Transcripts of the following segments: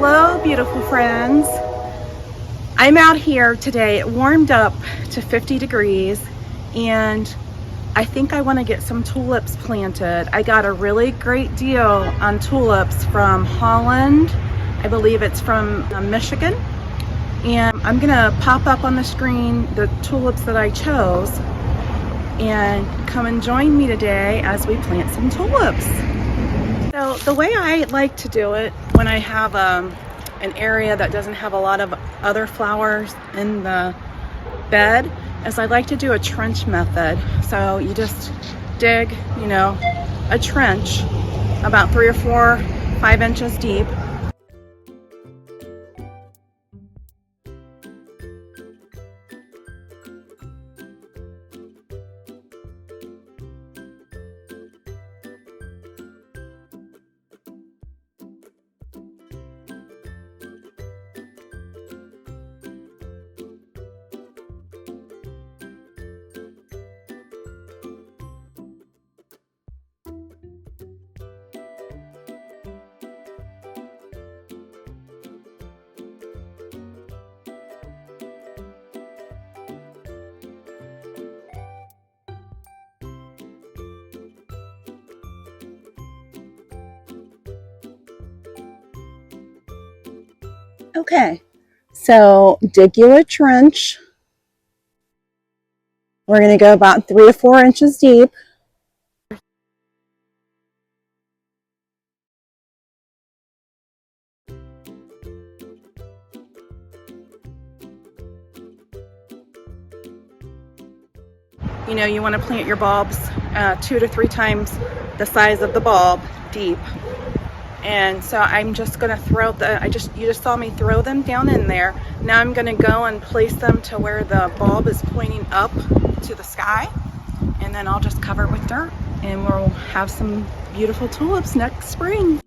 Hello, beautiful friends. I'm out here today. It warmed up to 50 degrees and I think I want to get some tulips planted. I got a really great deal on tulips from Holland. I believe it's from Michigan. And I'm gonna pop up on the screen the tulips that I chose and come and join me today as we plant some tulips. So the way I like to do it when I have an area that doesn't have a lot of other flowers in the bed is I like to do a trench method. So you just dig, a trench about 3 or 4, 5 inches deep. Okay, so dig you a trench. We're going to go about 3 to 4 inches deep. You want to plant your bulbs 2 to 3 times the size of the bulb deep. And so I'm just going to throw you just saw me throw them down in there. Now I'm going to go and place them to where the bulb is pointing up to the sky. And then I'll just cover it with dirt and we'll have some beautiful tulips next spring.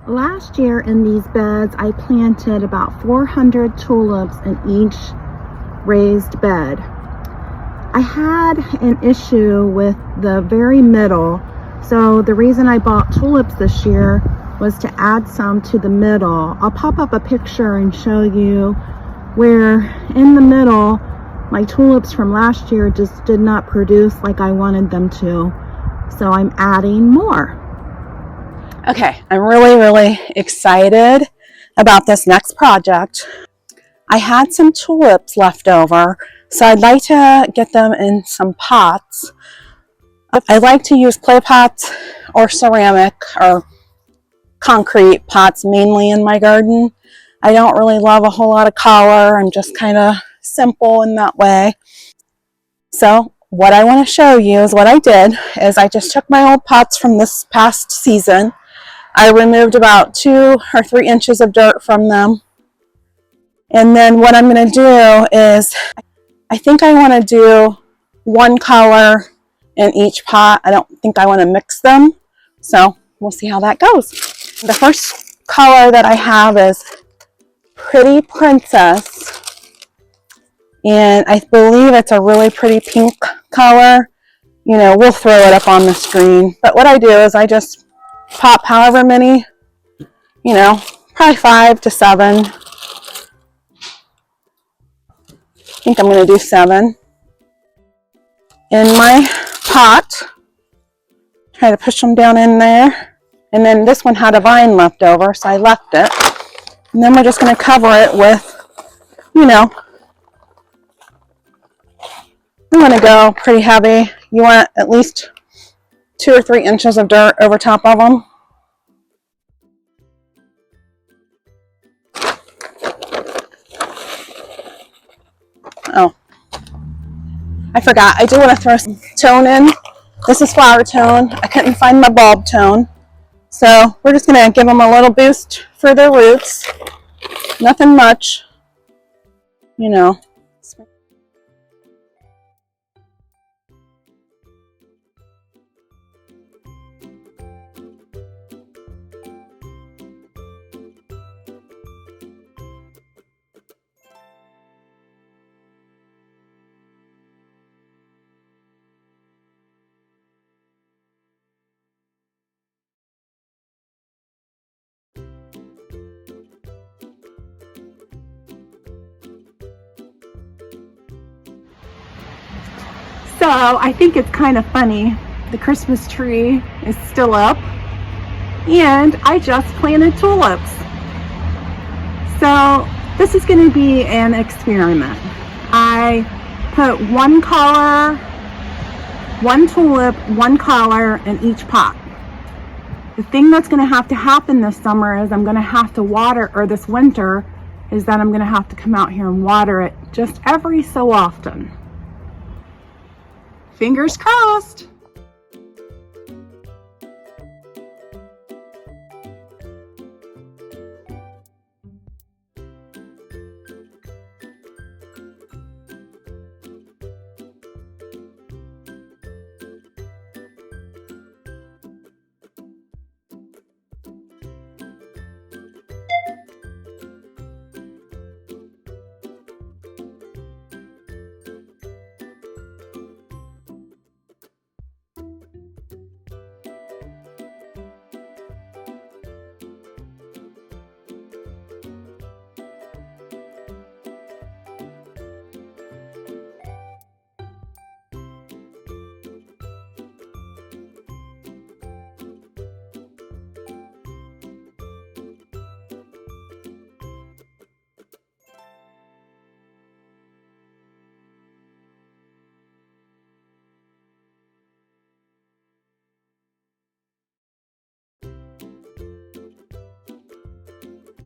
Last year in these beds, I planted about 400 tulips in each raised bed. I had an issue with the very middle, so the reason I bought tulips this year was to add some to the middle. I'll pop up a picture and show you where in the middle my tulips from last year just did not produce like I wanted them to, so I'm adding more. Okay, I'm really excited about this next project. I had some tulips left over, so I'd like to get them in some pots. I like to use clay pots or ceramic or concrete pots mainly in my garden. I don't really love a whole lot of color. I'm just kind of simple in that way. So what I want to show you is what I did is I just took my old pots from this past season. I removed about 2 or 3 inches of dirt from them. And then what I'm going to do is, I think I want to do one color in each pot. I don't think I want to mix them. So we'll see how that goes. The first color that I have is Pretty Princess. And I believe it's a really pretty pink color. We'll throw it up on the screen. But what I do is I just pop however many, probably 5 to 7. I think I'm going to do 7 in my pot. Try to push them down in there. And then this one had a vine left over, so I left it. And then we're just going to cover it with, we want to go pretty heavy. You want at least 2 or 3 inches of dirt over top of them. Oh, I forgot. I do want to throw some tone in. This is flower tone. I couldn't find my bulb tone. So we're just going to give them a little boost for their roots. Nothing much, So I think it's kind of funny. The Christmas tree is still up and I just planted tulips. So this is going to be an experiment. I put one color, one tulip, one color in each pot. The thing that's going to happen this summer is I'm going to have to water, or this winter, is that I'm going to have to come out here and water it just every so often. Fingers crossed.